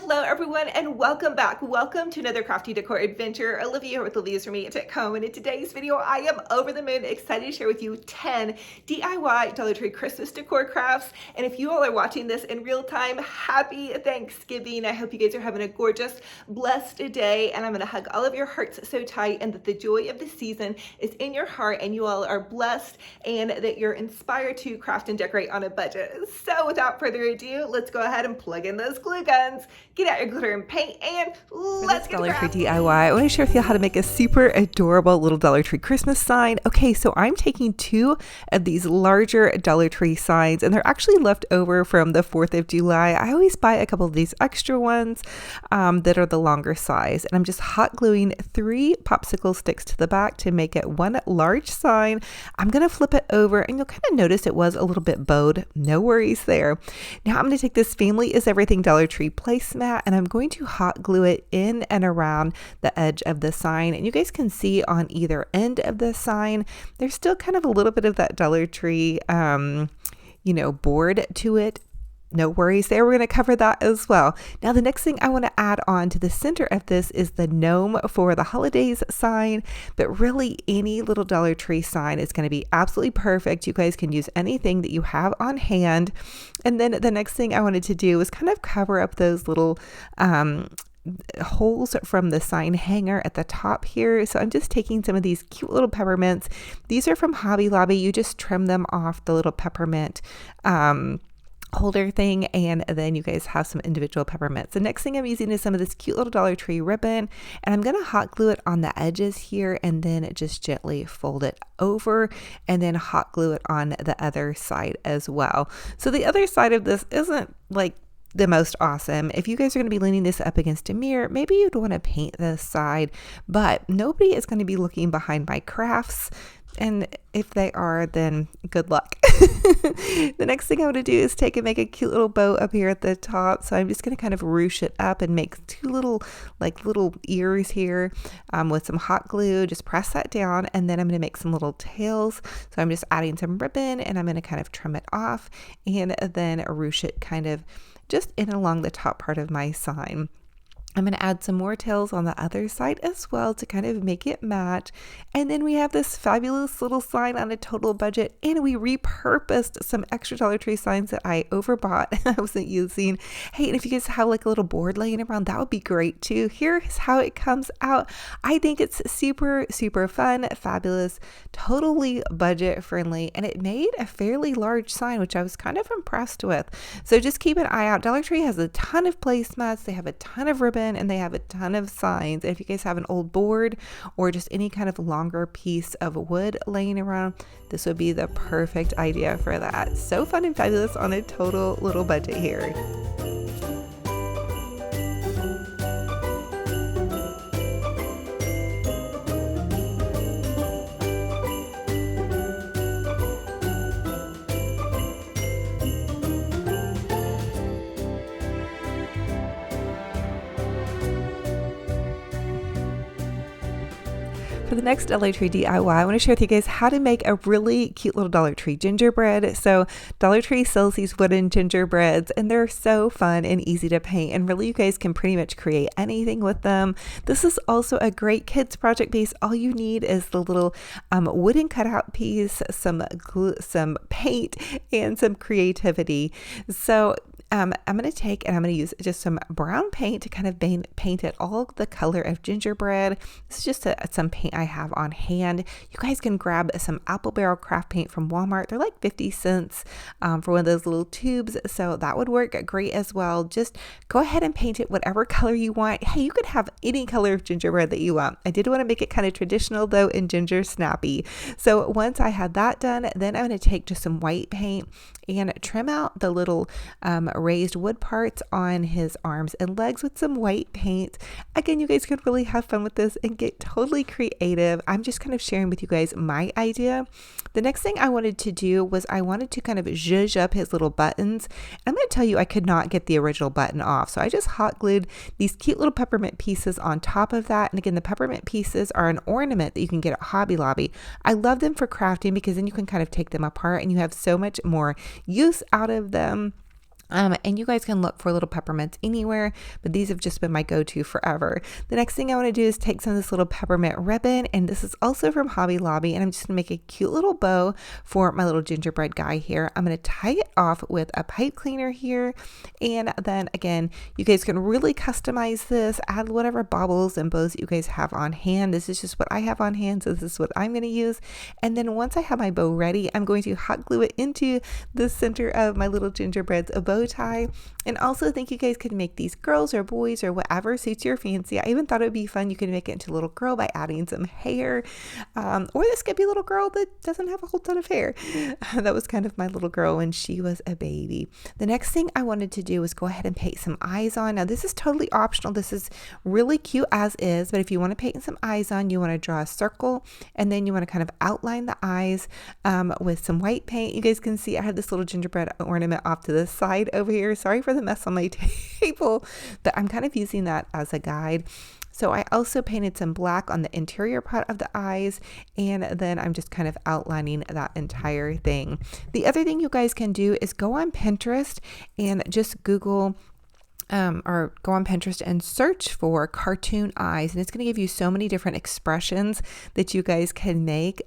Hello everyone and welcome back. Welcome to another crafty decor adventure. Olivia here with Olivia'sRomantic.com, and in today's video I am over the moon excited to share with you 10 DIY Dollar Tree Christmas decor crafts. And if you all are watching this in real time, happy Thanksgiving. I hope you guys are having a gorgeous, blessed day, and I'm going to hug all of your hearts so tight, and that the joy of the season is in your heart and you all are blessed and that you're inspired to craft and decorate on a budget. So without further ado, let's go ahead and plug in those glue guns. Get out your glitter and paint, and let's get Dollar Tree DIY. I want to share with you how to make a super adorable little Dollar Tree Christmas sign. Okay, so I'm taking 2 of these larger Dollar Tree signs, and they're actually left over from the 4th of July. I always buy a couple of these extra ones that are the longer size, and I'm just hot gluing 3 popsicle sticks to the back to make it one large sign. I'm going to flip it over, and you'll kind of notice it was a little bit bowed. No worries there. Now I'm going to take this Family is Everything Dollar Tree placemat, and I'm going to hot glue it in and around the edge of the sign. And you guys can see on either end of the sign, there's still kind of a little bit of that Dollar Tree, board to it. No worries there. We're going to cover that as well. Now, the next thing I want to add on to the center of this is the gnome for the holidays sign, but really any little Dollar Tree sign is going to be absolutely perfect. You guys can use anything that you have on hand. And then the next thing I wanted to do was kind of cover up those little holes from the sign hanger at the top here. So I'm just taking some of these cute little peppermints. These are from Hobby Lobby. You just trim them off the little peppermint holder thing, and then you guys have some individual peppermints. The next thing I'm using is some of this cute little Dollar Tree ribbon, and I'm going to hot glue it on the edges here, and then just gently fold it over and then hot glue it on the other side as well. So the other side of this isn't like the most awesome. If you guys are going to be leaning this up against a mirror, maybe you'd want to paint this side, but nobody is going to be looking behind my crafts. And if they are, then good luck. The next thing I want to do is make a cute little bow up here at the top. So I'm just going to kind of ruche it up and make 2 little ears here with some hot glue. Just press that down, and then I'm going to make some little tails. So I'm just adding some ribbon, and I'm going to kind of trim it off and then ruche it kind of just in along the top part of my sign. I'm going to add some more tails on the other side as well to kind of make it match. And then we have this fabulous little sign on a total budget, and we repurposed some extra Dollar Tree signs that I overbought and I wasn't using. Hey, and if you guys have like a little board laying around, that would be great too. Here's how it comes out. I think it's super, super fun, fabulous, totally budget friendly, and it made a fairly large sign, which I was kind of impressed with. So just keep an eye out. Dollar Tree has a ton of placemats. They have a ton of ribbon, and they have a ton of signs. If you guys have an old board or just any kind of longer piece of wood laying around, this would be the perfect idea for that. So fun and fabulous on a total little budget here. For the next Dollar Tree DIY, I want to share with you guys how to make a really cute little Dollar Tree gingerbread. So Dollar Tree sells these wooden gingerbreads, and they're so fun and easy to paint, and really you guys can pretty much create anything with them. This is also a great kids project piece. All you need is the little wooden cutout piece, some glue, some paint, and some creativity. So I'm going to take and I'm going to use just some brown paint to kind of paint it all the color of gingerbread. This is just some paint I have on hand. You guys can grab some apple barrel craft paint from Walmart. They're like 50 cents for one of those little tubes. So that would work great as well. Just go ahead and paint it whatever color you want. Hey, you could have any color of gingerbread that you want. I did want to make it kind of traditional though and ginger snappy. So once I had that done, then I'm going to take just some white paint and trim out the little raised wood parts on his arms and legs with some white paint. Again, you guys could really have fun with this and get totally creative. I'm just kind of sharing with you guys my idea. The next thing I wanted to do was I wanted to kind of zhuzh up his little buttons. I'm going to tell you I could not get the original button off. So I just hot glued these cute little peppermint pieces on top of that. And again, the peppermint pieces are an ornament that you can get at Hobby Lobby. I love them for crafting because then you can kind of take them apart and you have so much more use out of them. And you guys can look for little peppermints anywhere, but these have just been my go-to forever. The next thing I want to do is take some of this little peppermint ribbon, and this is also from Hobby Lobby, and I'm just going to make a cute little bow for my little gingerbread guy here. I'm going to tie it off with a pipe cleaner here, and then again, you guys can really customize this, add whatever baubles and bows that you guys have on hand. This is just what I have on hand, so this is what I'm going to use. And then once I have my bow ready, I'm going to hot glue it into the center of my little gingerbread's bow tie. And also think you guys could make these girls or boys or whatever suits your fancy. I even thought it would be fun. You can make it into a little girl by adding some hair, or this could be a little girl that doesn't have a whole ton of hair. That was kind of my little girl when she was a baby. The next thing I wanted to do was go ahead and paint some eyes on. Now this is totally optional. This is really cute as is, but if you want to paint some eyes on, you want to draw a circle, and then you want to kind of outline the eyes with some white paint. You guys can see I have this little gingerbread ornament off to the side over here. Sorry for the mess on my table, but I'm kind of using that as a guide. So I also painted some black on the interior part of the eyes, and then I'm just kind of outlining that entire thing. The other thing you guys can do is go on Pinterest and just Google or go on Pinterest and search for cartoon eyes, and it's going to give you so many different expressions that you guys can make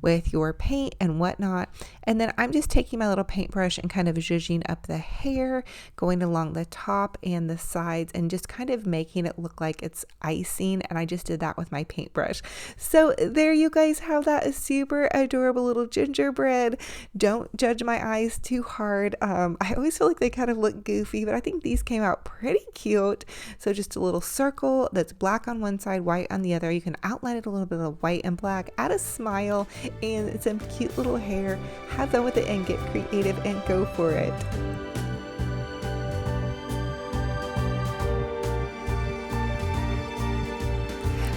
with your paint and whatnot. And then I'm just taking my little paintbrush and kind of zhuzhing up the hair, going along the top and the sides, and just kind of making it look like it's icing. And I just did that with my paintbrush. So there you guys have that super adorable little gingerbread. Don't judge my eyes too hard. I always feel like they kind of look goofy, but I think these came out pretty cute. So just a little circle that's black on one side, white on the other. You can outline it a little bit of white and black, add a smile and some cute little hair. Have fun with it and get creative and go for it.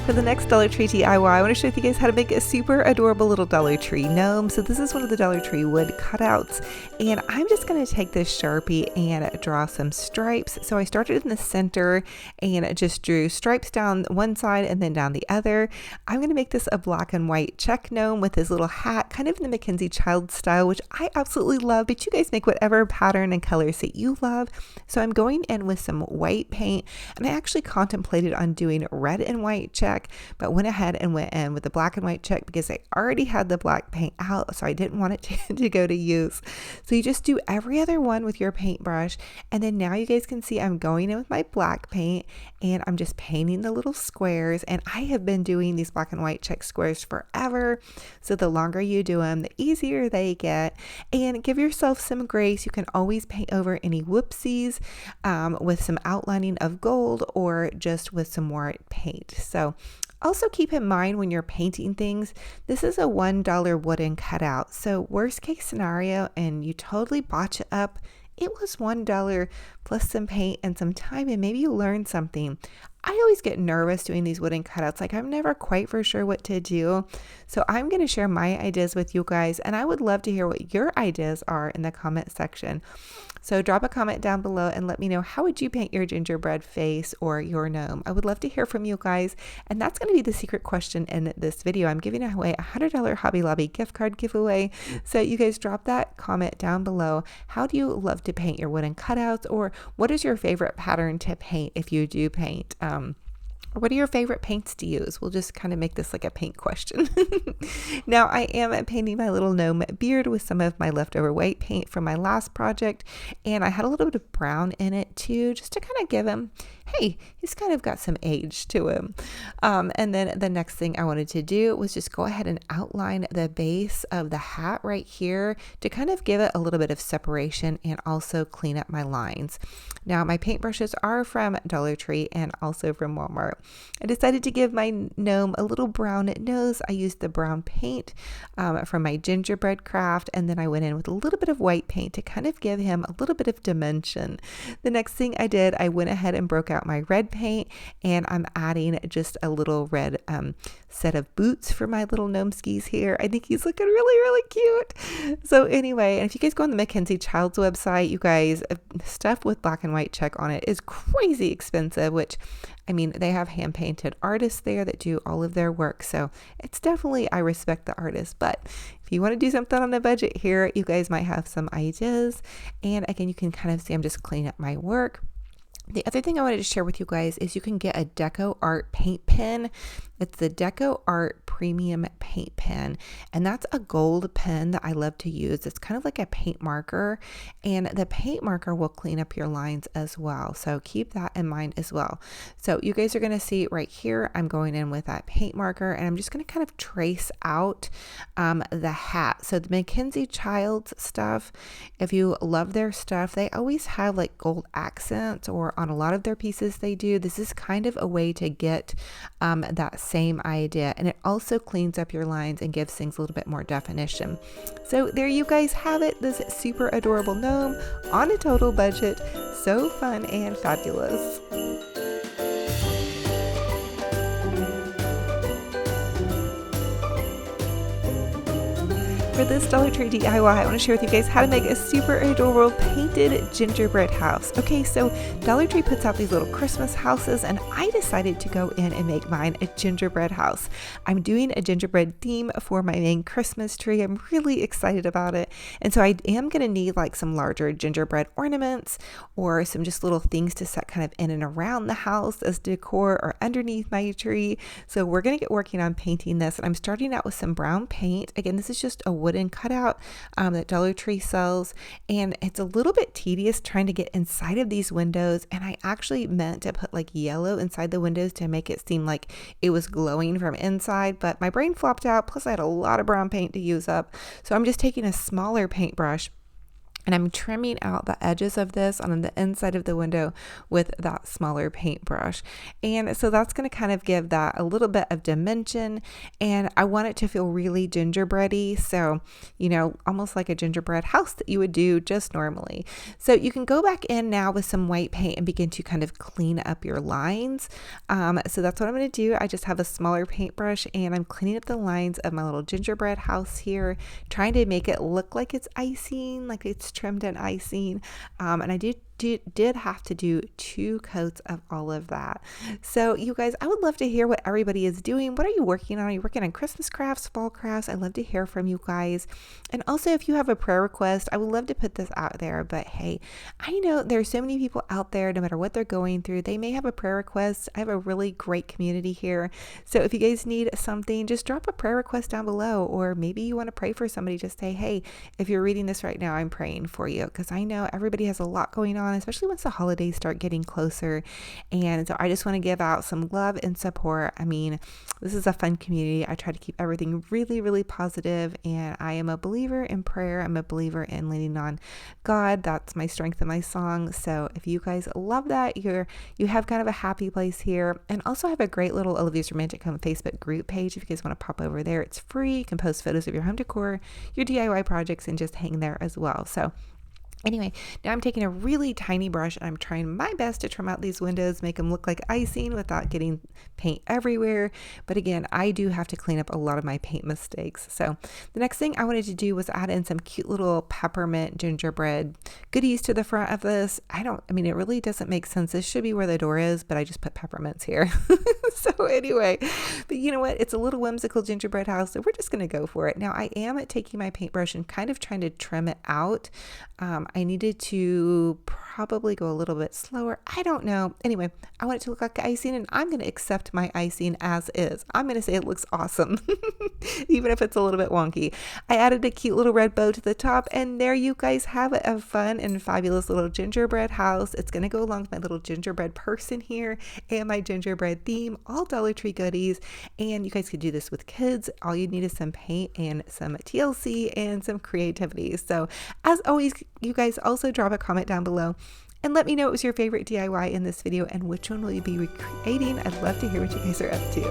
For the next Dollar Tree DIY, I want to show you guys how to make a super adorable little Dollar Tree gnome. So this is one of the Dollar Tree wood cutouts, and I'm just going to take this Sharpie and draw some stripes. So I started in the center and just drew stripes down one side and then down the other. I'm going to make this a black and white check gnome with his little hat, kind of in the Mackenzie Child style, which I absolutely love, but you guys make whatever pattern and colors that you love. So I'm going in with some white paint, and I actually contemplated on doing red and white check, but went ahead and went in with the black and white check because I already had the black paint out, so I didn't want it to go to use. So you just do every other one with your paintbrush, and then now you guys can see I'm going in with my black paint and I'm just painting the little squares. And I have been doing these black and white check squares forever, so the longer you do them, the easier they get. And give yourself some grace. You can always paint over any whoopsies with some outlining of gold or just with some more paint. So also keep in mind when you're painting things, this is a $1 wooden cutout. So worst case scenario and you totally botch it up, it was $1 plus some paint and some time, and maybe you learned something. I always get nervous doing these wooden cutouts. Like I'm never quite for sure what to do. So I'm going to share my ideas with you guys, and I would love to hear what your ideas are in the comment section. So drop a comment down below and let me know, how would you paint your gingerbread face or your gnome? I would love to hear from you guys. And that's going to be the secret question in this video. I'm giving away a $100 Hobby Lobby gift card giveaway. So you guys drop that comment down below. How do you love to paint your wooden cutouts, or what is your favorite pattern to paint if you do paint? Or what are your favorite paints to use? We'll just kind of make this like a paint question. Now I am painting my little gnome beard with some of my leftover white paint from my last project. And I had a little bit of brown in it too, just to kind of give him, hey, he's kind of got some age to him. And then the next thing I wanted to do was just go ahead and outline the base of the hat right here to kind of give it a little bit of separation and also clean up my lines. Now my paintbrushes are from Dollar Tree and also from Walmart. I decided to give my gnome a little brown nose. I used the brown paint from my gingerbread craft, and then I went in with a little bit of white paint to kind of give him a little bit of dimension. The next thing I did, I went ahead and broke out out my red paint, and I'm adding just a little red set of boots for my little gnome skis here. I think he's looking really, really cute. So anyway, and if you guys go on the Mackenzie Child's website, you guys, stuff with black and white check on it is crazy expensive, which, I mean, they have hand-painted artists there that do all of their work. So it's definitely, I respect the artists. But if you want to do something on a budget here, you guys might have some ideas. And again, you can kind of see I'm just cleaning up my work. The other thing I wanted to share with you guys is you can get a Deco Art paint pen. It's the Deco Art Premium Paint Pen, and that's a gold pen that I love to use. It's kind of like a paint marker, and the paint marker will clean up your lines as well. So keep that in mind as well. So you guys are going to see right here, I'm going in with that paint marker, and I'm just going to kind of trace out the hat. So the Mackenzie Childs stuff, if you love their stuff, they always have like gold accents, or on a lot of their pieces they do. This is kind of a way to get that same idea, and it also cleans up your lines and gives things a little bit more definition. So there you guys have it, this super adorable gnome on a total budget. So fun and fabulous. For this Dollar Tree DIY, I want to share with you guys how to make a super adorable painted gingerbread house. Okay, so Dollar Tree puts out these little Christmas houses, and I decided to go in and make mine a gingerbread house. I'm doing a gingerbread theme for my main Christmas tree. I'm really excited about it. And so I am going to need like some larger gingerbread ornaments, or some just little things to set kind of in and around the house as decor or underneath my tree. So we're going to get working on painting this, and I'm starting out with some brown paint. Again, this is just a wooden cutout that Dollar Tree sells, and it's a little bit tedious trying to get inside of these windows, and I actually meant to put like yellow inside the windows to make it seem like it was glowing from inside, but my brain flopped out, plus I had a lot of brown paint to use up. So I'm just taking a smaller paintbrush, and I'm trimming out the edges of this on the inside of the window with that smaller paintbrush. And so that's going to kind of give that a little bit of dimension, and I want it to feel really gingerbready. So, you know, almost like a gingerbread house that you would do just normally. So you can go back in now with some white paint and begin to kind of clean up your lines. So that's what I'm going to do. I just have a smaller paintbrush, and I'm cleaning up the lines of my little gingerbread house here, trying to make it look like it's icing, like it's trimmed and icing, and I did have to do 2 coats of all of that. So you guys, I would love to hear what everybody is doing. What are you working on? Are you working on Christmas crafts, fall crafts? I'd love to hear from you guys. And also, if you have a prayer request, I would love to put this out there. But hey, I know there's so many people out there, no matter what they're going through, they may have a prayer request. I have a really great community here. So if you guys need something, just drop a prayer request down below, or maybe you want to pray for somebody, just say, hey, if you're reading this right now, I'm praying for you, because I know everybody has a lot going on, especially once the holidays start getting closer. And so I just want to give out some love and support. I mean, this is a fun community. I try to keep everything really, really positive, and I am a believer in prayer. I'm a believer in leaning on God. That's my strength and my song. So if you guys love that, you have kind of a happy place here. And also I have a great little Olivia's Romantic Home Facebook group page. If you guys want to pop over there, it's free. You can post photos of your home decor, your DIY projects, and just hang there as well. So anyway, now I'm taking a really tiny brush, and I'm trying my best to trim out these windows, make them look like icing without getting paint everywhere. But again, I do have to clean up a lot of my paint mistakes. So the next thing I wanted to do was add in some cute little peppermint gingerbread goodies to the front of this. I mean, it really doesn't make sense. This should be where the door is, but I just put peppermints here. So anyway, but you know what? It's a little whimsical gingerbread house, so we're just going to go for it. Now I am taking my paintbrush and kind of trying to trim it out. I needed to probably go a little bit slower. I don't know. Anyway, I want it to look like icing, and I'm going to accept my icing as is. I'm going to say it looks awesome, even if it's a little bit wonky. I added a cute little red bow to the top, and there you guys have it, a fun and fabulous little gingerbread house. It's going to go along with my little gingerbread person here and my gingerbread theme, all Dollar Tree goodies. And you guys could do this with kids. All you need is some paint and some TLC and some creativity. So as always, you guys also drop a comment down below and let me know what was your favorite DIY in this video and which one will you be recreating. I'd love to hear what you guys are up to.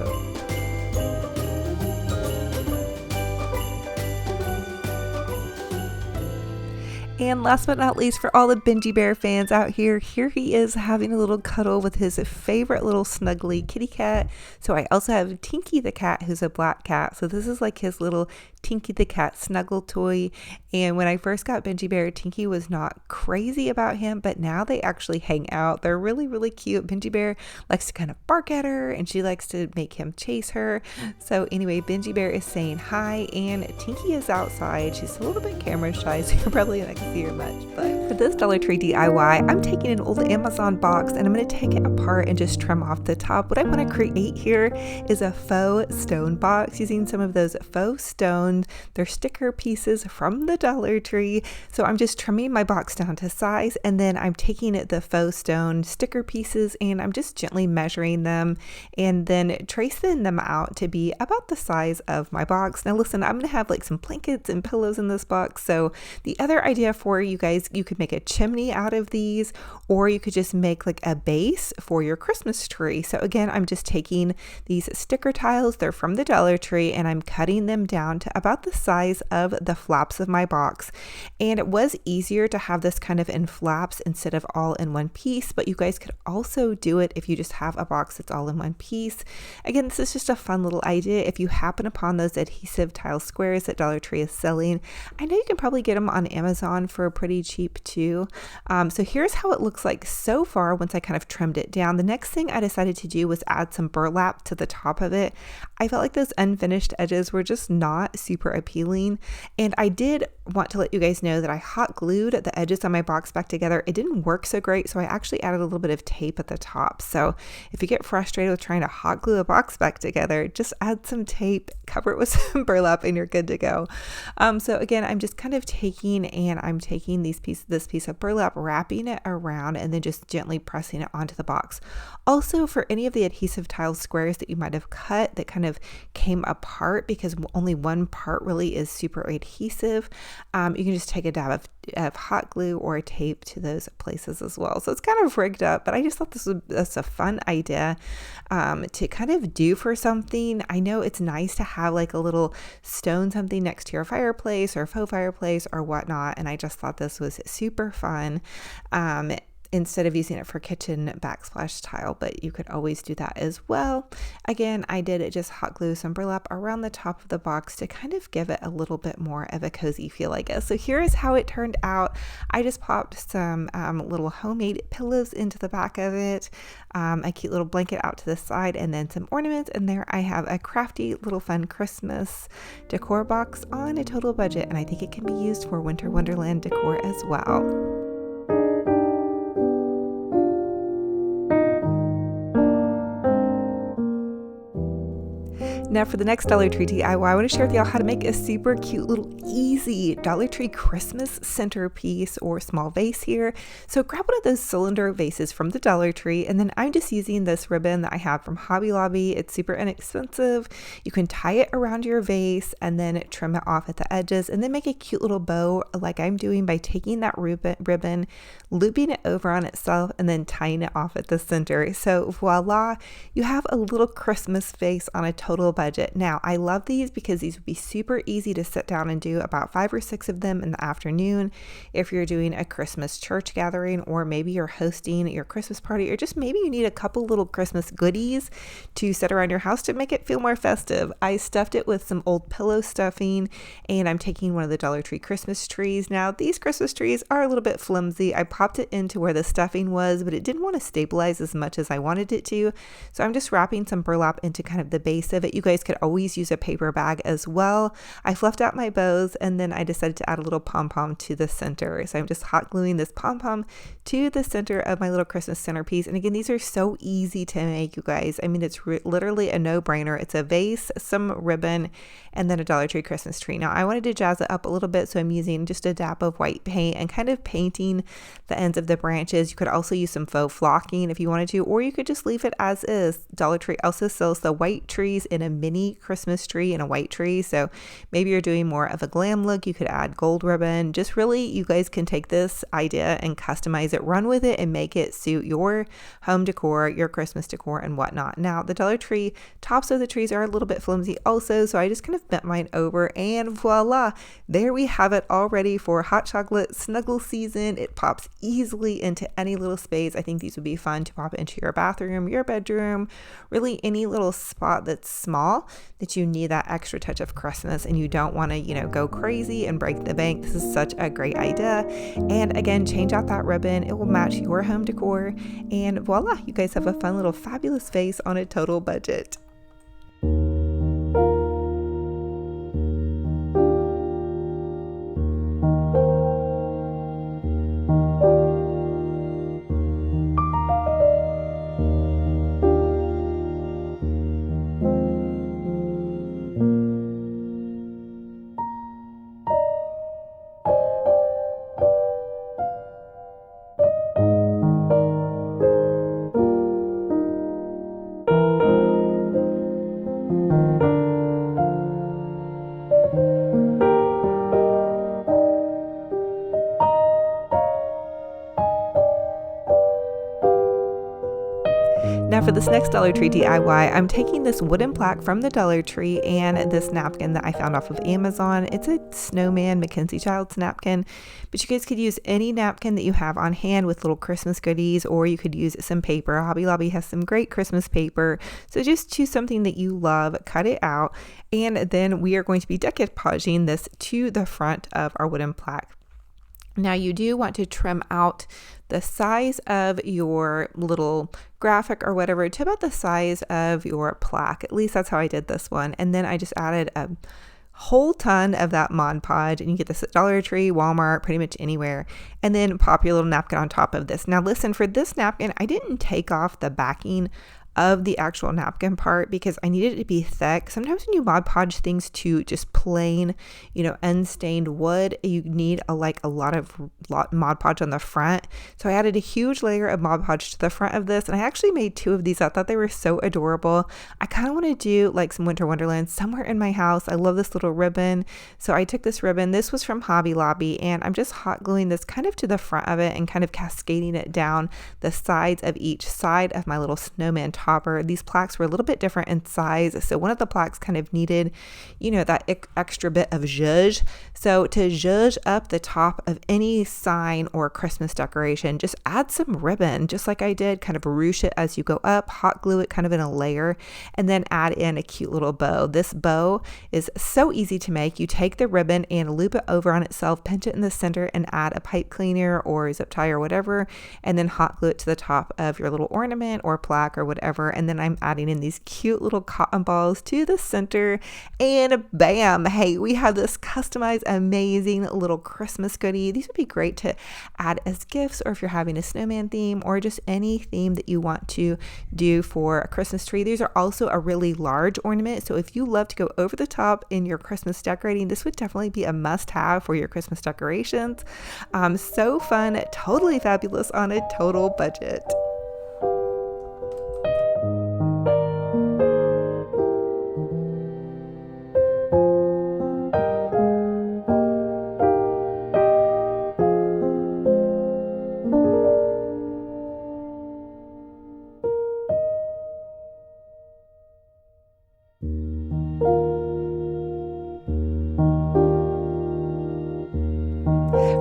And last but not least, for all the Benji Bear fans out here, here he is having a little cuddle with his favorite little snuggly kitty cat. So I also have Tinky the cat, who's a black cat. So this is like his little Tinky the cat snuggle toy. And when I first got Benji Bear, Tinky was not crazy about him, but now they actually hang out. They're really, really cute. Benji Bear likes to kind of bark at her, and she likes to make him chase her. So anyway, Benji Bear is saying hi, and Tinky is outside. She's a little bit camera shy, so you're probably not gonna see her much. But for this Dollar Tree DIY, I'm taking an old Amazon box and I'm going to take it apart and just trim off the top. What I want to create here is a faux stone box using some of those faux stones. They're sticker pieces from the Dollar Tree. So I'm just trimming my box down to size, and then I'm taking the faux stone sticker pieces and I'm just gently measuring them and then tracing them out to be about the size of my box. Now listen, I'm going to have like some blankets and pillows in this box. So the other idea for you guys, you could make a chimney out of these, or you could just make like a base for your Christmas tree. So again, I'm just taking these sticker tiles, they're from the Dollar Tree, and I'm cutting them down to about the size of the flaps of my box. And it was easier to have this kind of in flaps instead of all in one piece, but you guys could also do it if you just have a box that's all in one piece. Again, this is just a fun little idea. If you happen upon those adhesive tile squares that Dollar Tree is selling, I know you can probably get them on Amazon for pretty cheap too. So here's how it looks like so far once I kind of trimmed it down. The next thing I decided to do was add some burlap to the top of it. I felt like those unfinished edges were just not super appealing, and I did want to let you guys know that I hot glued the edges on my box back together. It didn't work so great, so I actually added a little bit of tape at the top. So if you get frustrated with trying to hot glue a box back together, just add some tape, cover it with some burlap, and you're good to go. So again, I'm just kind of taking this piece of burlap, wrapping it around, and then just gently pressing it onto the box. Also, for any of the adhesive tile squares that you might have cut that kind of came apart because only one part really is super adhesive, you can just take a dab of hot glue or tape to those places as well. So it's kind of rigged up, but I just thought that's a fun idea to kind of do for something. I know it's nice to have like a little stone something next to your fireplace or faux fireplace or whatnot, and I just thought this was super fun. Instead of using it for kitchen backsplash tile, but you could always do that as well. Again, I did just hot glue some burlap around the top of the box to kind of give it a little bit more of a cozy feel, I guess. So here is how it turned out. I just popped some little homemade pillows into the back of it, a cute little blanket out to the side, and then some ornaments. And there I have a crafty little fun Christmas decor box on a total budget, and I think it can be used for winter wonderland decor as well. Now for the next Dollar Tree DIY, I want to share with y'all how to make a super cute little easy Dollar Tree Christmas centerpiece or small vase here. So grab one of those cylinder vases from the Dollar Tree, and then I'm just using this ribbon that I have from Hobby Lobby. It's super inexpensive. You can tie it around your vase and then trim it off at the edges, and then make a cute little bow like I'm doing by taking that ribbon, looping it over on itself, and then tying it off at the center. So voila, you have a little Christmas vase on a total budget. Now, I love these because these would be super easy to sit down and do about 5 or 6 of them in the afternoon if you're doing a Christmas church gathering, or maybe you're hosting your Christmas party, or just maybe you need a couple little Christmas goodies to set around your house to make it feel more festive. I stuffed it with some old pillow stuffing, and I'm taking one of the Dollar Tree Christmas trees. Now, these Christmas trees are a little bit flimsy. I popped it into where the stuffing was, but it didn't want to stabilize as much as I wanted it to. So I'm just wrapping some burlap into kind of the base of it. You guys could always use a paper bag as well. I fluffed out my bows, and then I decided to add a little pom-pom to the center. So I'm just hot gluing this pom-pom to the center of my little Christmas centerpiece. And again, these are so easy to make, you guys. I mean, it's literally a no-brainer. It's a vase, some ribbon, and then a Dollar Tree Christmas tree. Now, I wanted to jazz it up a little bit, so I'm using just a dab of white paint and kind of painting the ends of the branches. You could also use some faux flocking if you wanted to, or you could just leave it as is. Dollar Tree also sells the white trees in a mini Christmas tree and a white tree. So maybe you're doing more of a glam look, you could add gold ribbon. Just really, you guys can take this idea and customize it, run with it, and make it suit your home decor, your Christmas decor, and whatnot. Now, the Dollar Tree tops of the trees are a little bit flimsy also, so I just kind of bent mine over, and voila, there we have it all ready for hot chocolate snuggle season. It pops easily into any little space. I think these would be fun to pop into your bathroom, your bedroom, really any little spot that's small that you need that extra touch of Christmas and you don't want to, go crazy and break the bank. This is such a great idea. And again, change out that ribbon. It will match your home decor, and voila, you guys have a fun little fabulous vase on a total budget. Now for this next Dollar Tree DIY, I'm taking this wooden plaque from the Dollar Tree and this napkin that I found off of Amazon. It's a Snowman Mackenzie Child's napkin, but you guys could use any napkin that you have on hand with little Christmas goodies, or you could use some paper. Hobby Lobby has some great Christmas paper, so just choose something that you love, cut it out, and then we are going to be decoupaging this to the front of our wooden plaque. Now you do want to trim out the size of your little graphic or whatever to about the size of your plaque. At least that's how I did this one. And then I just added a whole ton of that Mod Podge, and you get this at Dollar Tree, Walmart, pretty much anywhere. And then pop your little napkin on top of this. Now listen, for this napkin, I didn't take off the backing of the actual napkin part because I needed it to be thick. Sometimes when you Mod Podge things to just plain, unstained wood, you need a lot of Mod Podge on the front. So I added a huge layer of Mod Podge to the front of this, and I actually made 2 of these. I thought they were so adorable. I kind of want to do like some Winter Wonderland somewhere in my house. I love this little ribbon. So I took this ribbon. This was from Hobby Lobby, and I'm just hot gluing this kind of to the front of it and kind of cascading it down the sides of each side of my little snowman topper. These plaques were a little bit different in size, so one of the plaques kind of needed, that extra bit of zhuzh. So to zhuzh up the top of any sign or Christmas decoration, just add some ribbon, just like I did, kind of ruche it as you go up, hot glue it kind of in a layer, and then add in a cute little bow. This bow is so easy to make. You take the ribbon and loop it over on itself, pinch it in the center, and add a pipe cleaner or zip tie or whatever, and then hot glue it to the top of your little ornament or plaque or whatever. And then I'm adding in these cute little cotton balls to the center, and bam, hey, we have this customized amazing little Christmas goodie. These would be great to add as gifts, or if you're having a snowman theme or just any theme that you want to do for a Christmas tree. These are also a really large ornament, so if you love to go over the top in your Christmas decorating, this would definitely be a must-have for your Christmas decorations. So fun, totally fabulous on a total budget.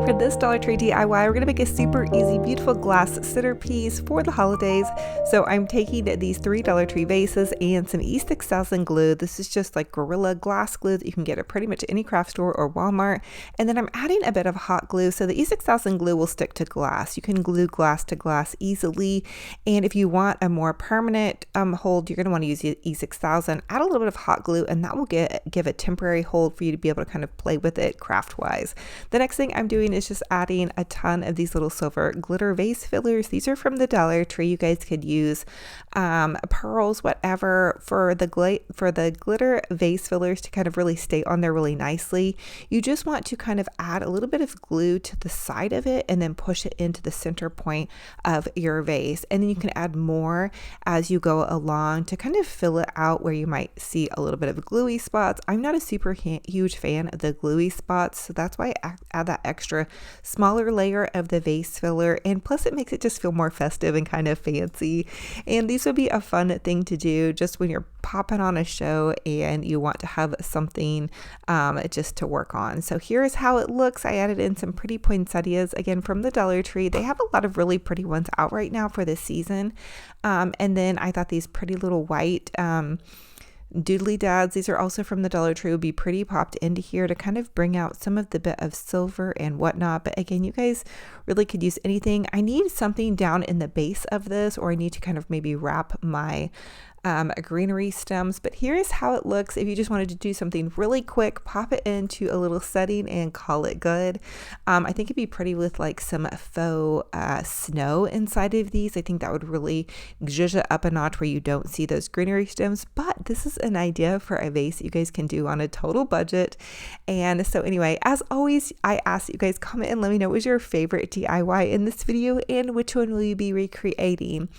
For this Dollar Tree DIY, we're going to make a super easy, beautiful glass centerpiece for the holidays. So I'm taking these 3 Dollar Tree vases and some E6000 glue. This is just like Gorilla glass glue that you can get at pretty much any craft store or Walmart. And then I'm adding a bit of hot glue. So the E6000 glue will stick to glass. You can glue glass to glass easily. And if you want a more permanent hold, you're going to want to use E6000. Add a little bit of hot glue, and that will give a temporary hold for you to be able to kind of play with it craft-wise. The next thing I'm doing is is just adding a ton of these little silver glitter vase fillers. These are from the Dollar Tree. You guys could use pearls, whatever, for the glitter vase fillers to kind of really stay on there really nicely. You just want to kind of add a little bit of glue to the side of it and then push it into the center point of your vase. And then you can add more as you go along to kind of fill it out where you might see a little bit of gluey spots. I'm not a super huge fan of the gluey spots, so that's why I add that extra smaller layer of the vase filler, and plus it makes it just feel more festive and kind of fancy. And these would be a fun thing to do just when you're popping on a show and you want to have something just to work on. So here's how it looks. I added in some pretty poinsettias, again from the Dollar Tree. They have a lot of really pretty ones out right now for this season. And then I thought these pretty little white doodly dads, these are also from the Dollar Tree, would be pretty popped into here to kind of bring out some of the bit of silver and whatnot. But again, you guys really could use anything. I need something down in the base of this, or I need to kind of maybe wrap my greenery stems. But here's how it looks if you just wanted to do something really quick. Pop it into a little setting and call it good. I think it'd be pretty with like some faux snow inside of these. I think that would really zhuzh it up a notch where you don't see those greenery stems. But this is an idea for a vase you guys can do on a total budget. And so anyway, as always, I ask you guys comment and let me know what was your favorite DIY in this video and which one will you be recreating.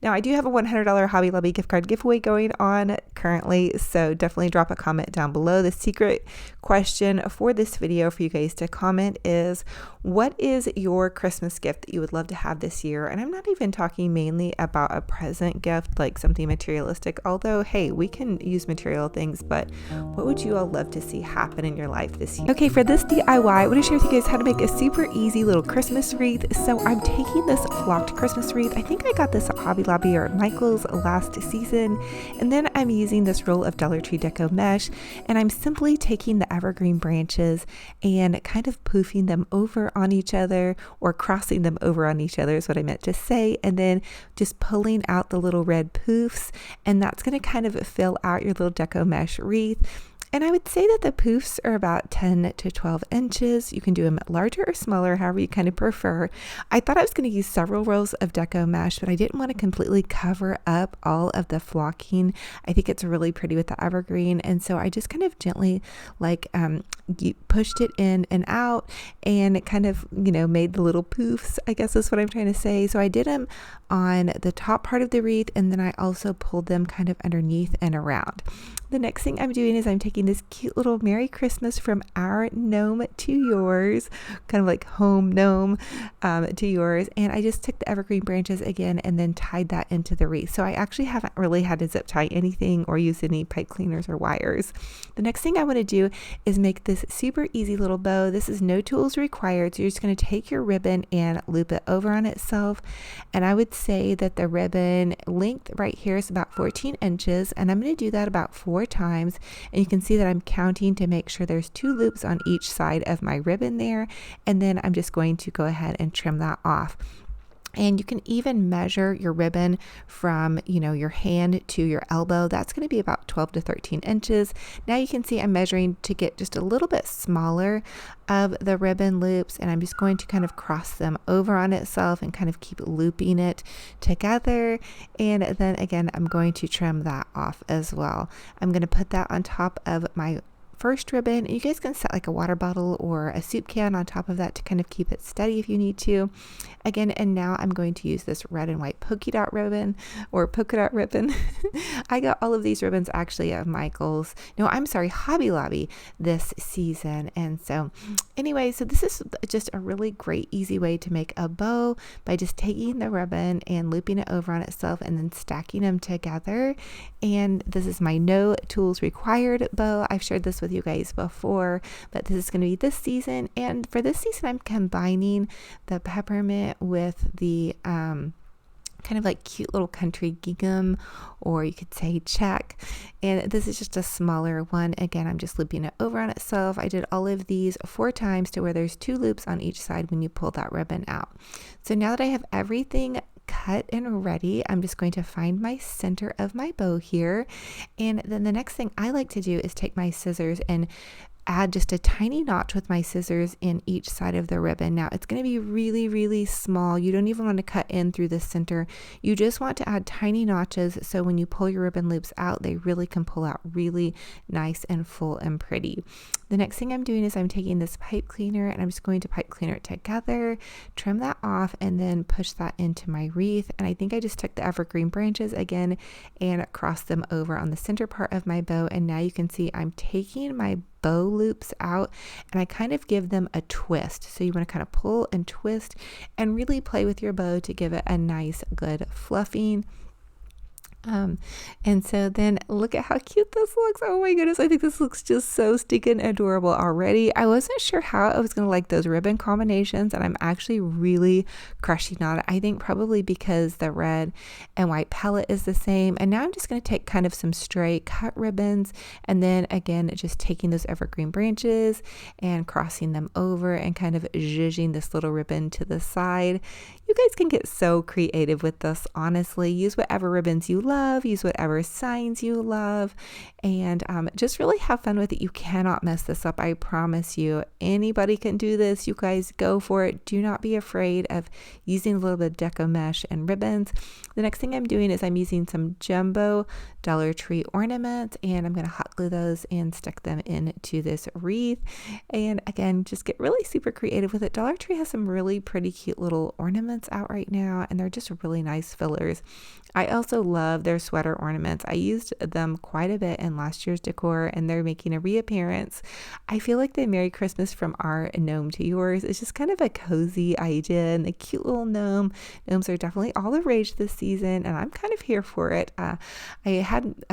Now, I do have a $100 Hobby Lobby gift card giveaway going on currently, so definitely drop a comment down below. The secret question for this video for you guys to comment is, what is your Christmas gift that you would love to have this year? And I'm not even talking mainly about a present gift, like something materialistic, although, hey, we can use material things, but what would you all love to see happen in your life this year? Okay, for this DIY, I want to share with you guys how to make a super easy little Christmas wreath. So I'm taking this flocked Christmas wreath. I think I got this at Hobby Lobby or Michael's last season. And then I'm using this roll of Dollar Tree Deco mesh, and I'm simply taking the evergreen branches and kind of poofing them over on each other, or crossing them over on each other is what I meant to say, and then just pulling out the little red poofs, and that's going to kind of fill out your little deco mesh wreath. And I would say that the poofs are about 10 to 12 inches. You can do them larger or smaller, however you kind of prefer. I thought I was going to use several rolls of deco mesh, but I didn't want to completely cover up all of the flocking. I think it's really pretty with the evergreen. And so I just kind of gently pushed it in and out, and it kind of, made the little poofs, I guess is what I'm trying to say. So I did them on the top part of the wreath, and then I also pulled them kind of underneath and around. The next thing I'm doing is I'm taking this cute little Merry Christmas from our gnome to yours, kind of like home gnome to yours. And I just took the evergreen branches again and then tied that into the wreath. So I actually haven't really had to zip tie anything or use any pipe cleaners or wires. The next thing I want to do is make this super easy little bow. This is no tools required. So you're just going to take your ribbon and loop it over on itself. And I would say that the ribbon length right here is about 14 inches. And I'm going to do that about 4 times, and you can see that I'm counting to make sure there's 2 loops on each side of my ribbon there, and then I'm just going to go ahead and trim that off. And you can even measure your ribbon from, your hand to your elbow. That's going to be about 12 to 13 inches. Now you can see I'm measuring to get just a little bit smaller of the ribbon loops, and I'm just going to kind of cross them over on itself and kind of keep looping it together. And then again, I'm going to trim that off as well. I'm going to put that on top of my first ribbon. You guys can set like a water bottle or a soup can on top of that to kind of keep it steady if you need to. Again, and now I'm going to use this red and white polka dot ribbon. I got all of these ribbons actually at Michael's. No, I'm sorry, Hobby Lobby this season. And so anyway, so this is just a really great, easy way to make a bow by just taking the ribbon and looping it over on itself and then stacking them together. And this is my no tools required bow. I've shared this with you guys before, but this is going to be this season. And for this season, I'm combining the peppermint with the kind of like cute little country gingham, or you could say check. And this is just a smaller one. Again, I'm just looping it over on itself. I did all of these 4 times to where there's 2 loops on each side when you pull that ribbon out. So now that I have everything cut and ready, I'm just going to find my center of my bow here. And then the next thing I like to do is take my scissors and add just a tiny notch with my scissors in each side of the ribbon. Now it's going to be really, really small. You don't even want to cut in through the center. You just want to add tiny notches so when you pull your ribbon loops out, they really can pull out really nice and full and pretty. The next thing I'm doing is I'm taking this pipe cleaner and I'm just going to pipe cleaner it together, trim that off, and then push that into my wreath. And I think I just took the evergreen branches again and crossed them over on the center part of my bow. And now you can see I'm taking my bow loops out and I kind of give them a twist. So you want to kind of pull and twist and really play with your bow to give it a nice, good fluffing. And so then look at how cute this looks. Oh my goodness, I think this looks just so stinking adorable already. I wasn't sure how I was going to like those ribbon combinations, and I'm actually really crushing on it. I think probably because the red and white palette is the same. And now I'm just going to take kind of some stray cut ribbons, and then again just taking those evergreen branches and crossing them over and kind of zhuzhing this little ribbon to the side. You guys can get so creative with this, honestly. Use whatever ribbons you love, use whatever signs you love, and just really have fun with it. You cannot mess this up, I promise you. Anybody can do this. You guys go for it. Do not be afraid of using a little bit of deco mesh and ribbons. The next thing I'm doing is I'm using some jumbo Dollar Tree ornaments, and I'm going to hot glue those and stick them into this wreath. And again, just get really super creative with it. Dollar Tree has some really pretty cute little ornaments out right now, and they're just really nice fillers. I also love their sweater ornaments. I used them quite a bit in last year's decor, and they're making a reappearance. I feel like the Merry Christmas from our gnome to yours is just kind of a cozy idea, and the cute little gnome. Gnomes are definitely all the rage this season, and I'm kind of here for it. I hadn't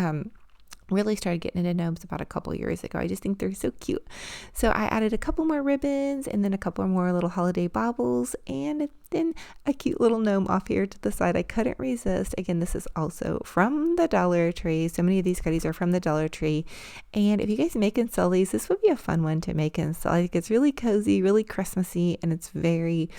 really started getting into gnomes about a couple years ago. I just think they're so cute. So I added a couple more ribbons and then a couple more little holiday baubles and then a cute little gnome off here to the side. I couldn't resist. Again, this is also from the Dollar Tree. So many of these goodies are from the Dollar Tree. And if you guys make and sell these, this would be a fun one to make and sell. I think it's really cozy, really Christmassy, and it's very,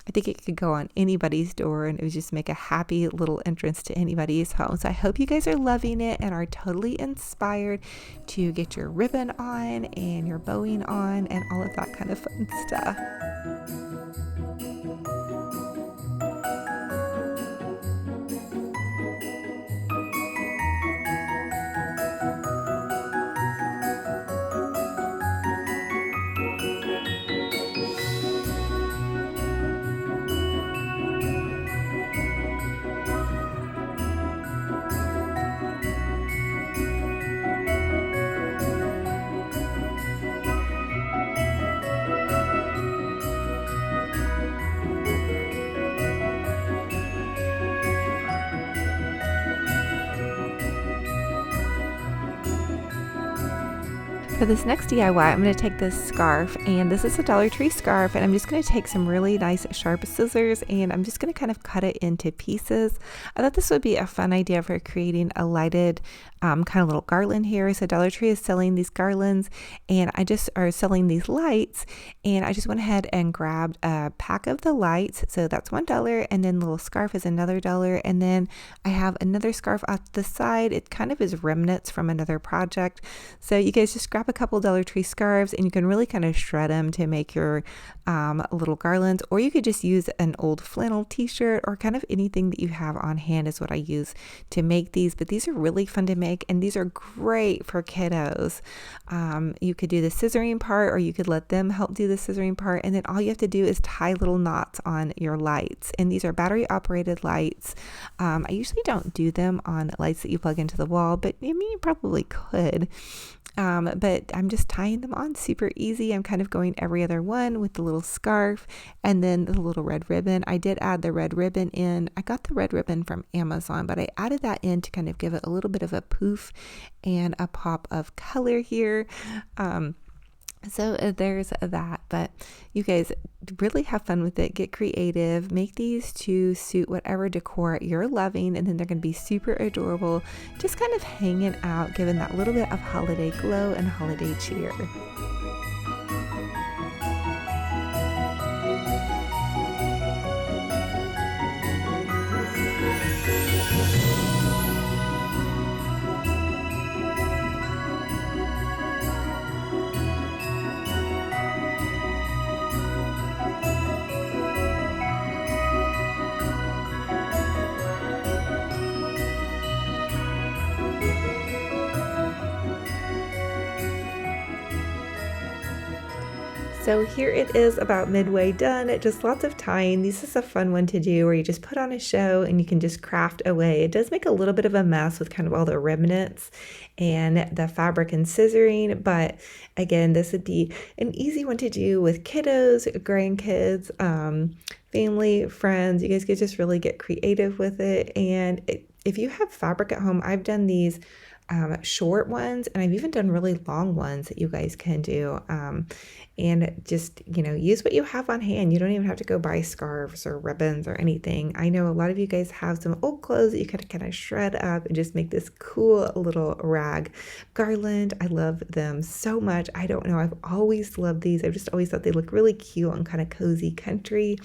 I think it could go on anybody's door and it would just make a happy little entrance to anybody's home. So I hope you guys are loving it and are totally inspired to get your ribbon on and your bowing on and all of that kind of fun stuff. For this next DIY, I'm going to take this scarf, and this is a Dollar Tree scarf, and I'm just going to take some really nice sharp scissors and I'm just going to kind of cut it into pieces. I thought this would be a fun idea for creating a lighted kind of little garland here. So Dollar Tree is selling these garlands and I just are selling these lights, and I just went ahead and grabbed a pack of the lights. So that's $1, and then the little scarf is another $1, and then I have another scarf at the side. It kind of is remnants from another project. So you guys just grab a couple Dollar Tree scarves and you can really kind of shred them to make your little garlands, or you could just use an old flannel t-shirt or kind of anything that you have on hand is what I use to make these. But these are really fun to make and these are great for kiddos. You could do the scissoring part or you could let them help do the scissoring part, and then all you have to do is tie little knots on your lights, and these are battery operated lights. I usually don't do them on lights that you plug into the wall, but I mean you probably could. But I'm just tying them on super easy. I'm kind of going every other one with the little scarf and then the little red ribbon. I did add the red ribbon in. I got the red ribbon from Amazon, but I added that in to kind of give it a little bit of a poof and a pop of color here. So there's that, but you guys really have fun with it. Get creative, make these to suit whatever decor you're loving, and then they're going to be super adorable, just kind of hanging out, giving that little bit of holiday glow and holiday cheer. So here it is about midway done, just lots of tying. This is a fun one to do where you just put on a show and you can just craft away. It does make a little bit of a mess with kind of all the remnants and the fabric and scissoring, but again, this would be an easy one to do with kiddos, grandkids, family, friends. You guys could just really get creative with it. And if you have fabric at home, I've done these short ones, and I've even done really long ones that you guys can do. And just, use what you have on hand. You don't even have to go buy scarves or ribbons or anything. I know a lot of you guys have some old clothes that you could kind of shred up and just make this cool little rag garland. I love them so much. I don't know. I've always loved these. I've just always thought they look really cute and kind of cozy country.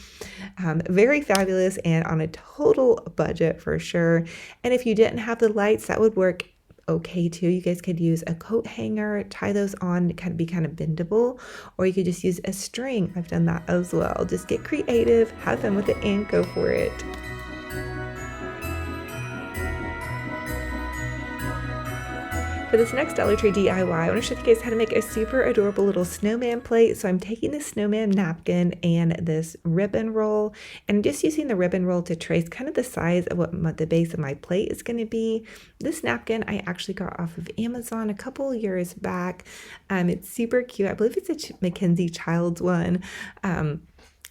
Very fabulous and on a total budget for sure. And if you didn't have the lights, that would work okay too. You guys could use a coat hanger, tie those on to be kind of bendable, or you could just use a string. I've done that as well. Just get creative, have fun with it, and go for it. For this next Dollar Tree DIY, I want to show you guys how to make a super adorable little snowman plate. So I'm taking this snowman napkin and this ribbon roll, and I'm just using the ribbon roll to trace kind of the size of what the base of my plate is going to be. This napkin I actually got off of Amazon a couple years back. It's super cute. I believe it's a Mackenzie Childs one.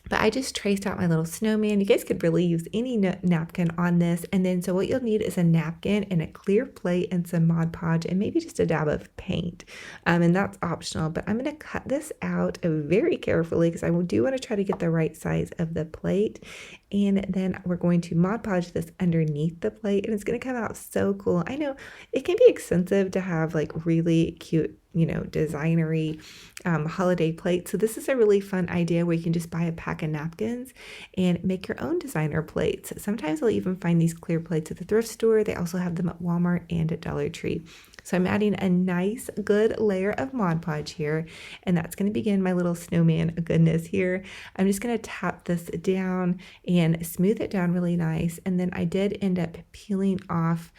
But I just traced out my little snowman. You guys could really use any napkin on this. And then so what you'll need is a napkin and a clear plate and some Mod Podge and maybe just a dab of paint. And that's optional, but I'm going to cut this out very carefully because I do want to try to get the right size of the plate. And then we're going to Mod Podge this underneath the plate, and it's going to come out so cool. I know it can be expensive to have like really cute, designery holiday plates. So this is a really fun idea where you can just buy a pack of napkins and make your own designer plates. Sometimes I'll even find these clear plates at the thrift store. They also have them at Walmart and at Dollar Tree. So I'm adding a nice, good layer of Mod Podge here, and that's going to begin my little snowman goodness here. I'm just going to tap this down and smooth it down really nice. And then I did end up peeling off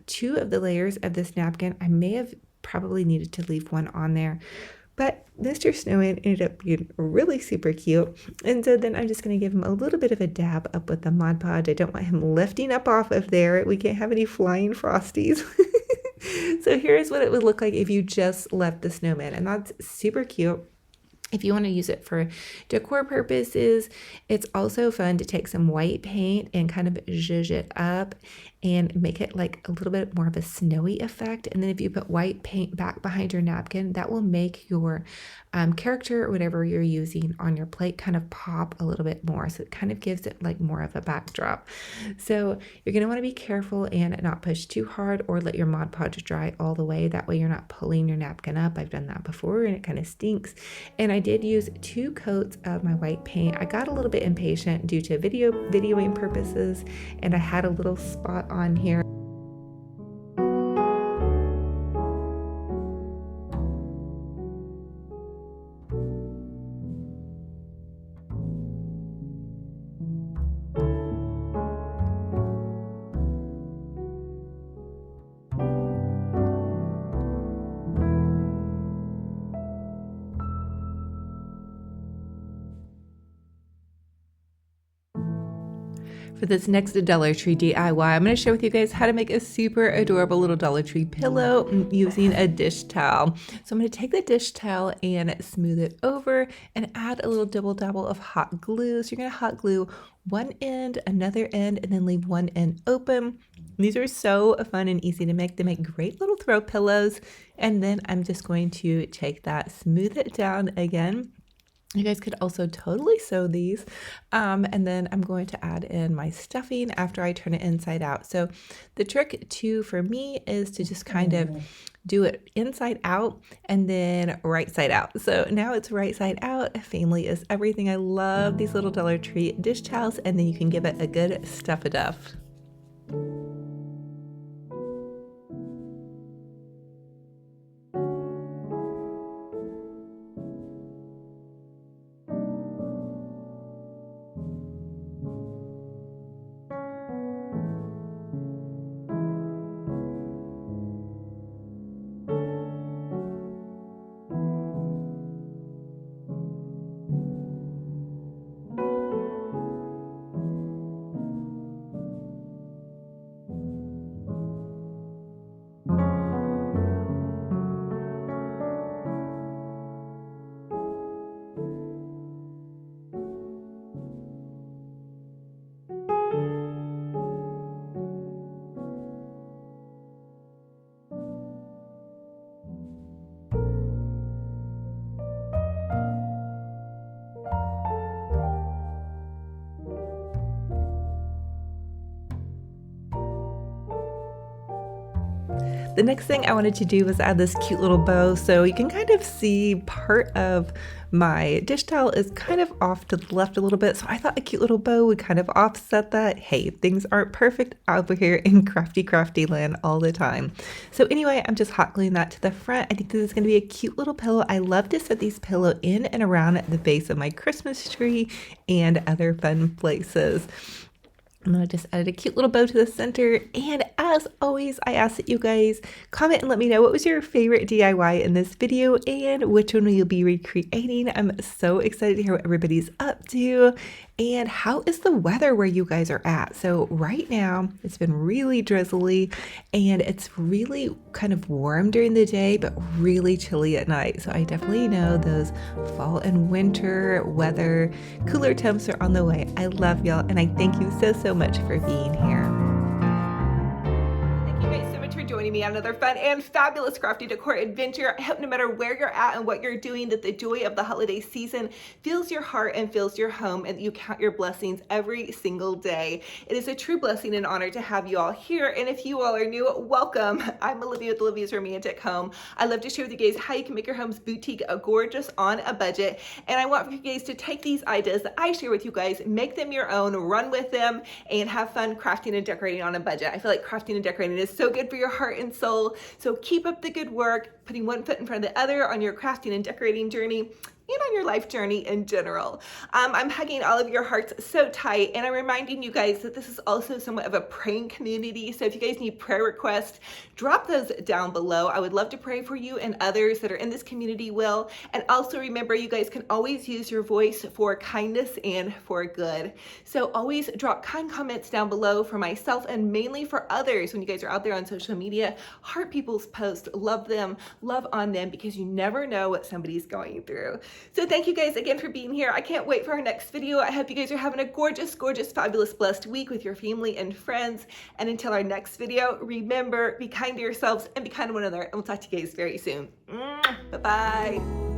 2 of the layers of this napkin. I may have probably needed to leave one on there, but Mr. Snowman ended up being really super cute. And so then I'm just going to give him a little bit of a dab up with the Mod Podge. I don't want him lifting up off of there. We can't have any flying frosties. So here's what it would look like if you just left the snowman, and that's super cute. If you want to use it for decor purposes, it's also fun to take some white paint and kind of zhuzh it up and make it like a little bit more of a snowy effect. And then if you put white paint back behind your napkin, that will make your character or whatever you're using on your plate kind of pop a little bit more. So it kind of gives it like more of a backdrop. So you're going to want to be careful and not push too hard or let your Mod Podge dry all the way. That way you're not pulling your napkin up. I've done that before and it kind of stinks. And I did use 2 coats of my white paint. I got a little bit impatient due to videoing purposes, and I had a little spot on here. For this next Dollar Tree DIY, I'm going to share with you guys how to make a super adorable little Dollar Tree pillow using a dish towel. So I'm going to take the dish towel and smooth it over and add a little double dabble of hot glue. So you're going to hot glue one end, another end, and then leave one end open. These are so fun and easy to make. They make great little throw pillows. And then I'm just going to take that, smooth it down again. You guys could also totally sew these. And then I'm going to add in my stuffing after I turn it inside out. So the trick too for me is to just kind of do it inside out and then right side out. So now it's right side out. Family is everything. I love these little Dollar Tree dish towels, and then you can give it a good stuff-a-duff. The next thing I wanted to do was add this cute little bow, so you can kind of see part of my dish towel is kind of off to the left a little bit, so I thought a cute little bow would kind of offset that. Hey, things aren't perfect over here in crafty land all the time. So anyway, I'm just hot gluing that to the front. I think this is going to be a cute little pillow. I love to set these pillows in and around the base of my Christmas tree and other fun places. I'm going to just add a cute little bow to the center. And as always, I ask that you guys comment and let me know what was your favorite DIY in this video and which one will you be recreating. I'm so excited to hear what everybody's up to. And how is the weather where you guys are at? So right now it's been really drizzly and it's really kind of warm during the day, but really chilly at night. So I definitely know those fall and winter weather, cooler temps are on the way. I love y'all and I thank you so much for being here. Thank you guys so much for joining me on another fun and fabulous crafty decor adventure. I hope no matter where you're at and what you're doing, that the joy of the holiday season fills your heart and fills your home, and that you count your blessings every single day. It is a true blessing and honor to have you all here. And if you all are new, welcome. I'm Olivia with Olivia's Romantic Home. I love to share with you guys how you can make your home's boutique gorgeous on a budget. And I want you guys to take these ideas that I share with you guys, make them your own, run with them, and have fun crafting and decorating on a budget. I feel like crafting and decorating is so good for your heart and soul. So keep up the good work, putting one foot in front of the other on your crafting and decorating journey and on your life journey in general. I'm hugging all of your hearts so tight, and I'm reminding you guys that this is also somewhat of a praying community. So if you guys need prayer requests, drop those down below. I would love to pray for you, and others that are in this community will. And also remember, you guys can always use your voice for kindness and for good. So always drop kind comments down below for myself and mainly for others. When you guys are out there on social media, heart people's posts, love them, love on them, because you never know what somebody's going through. So thank you guys again for being here. I can't wait for our next video. I hope you guys are having a gorgeous, fabulous, blessed week with your family and friends. And until our next video, remember, be kind to yourselves and be kind to one another. And we'll talk to you guys very soon. Bye-bye.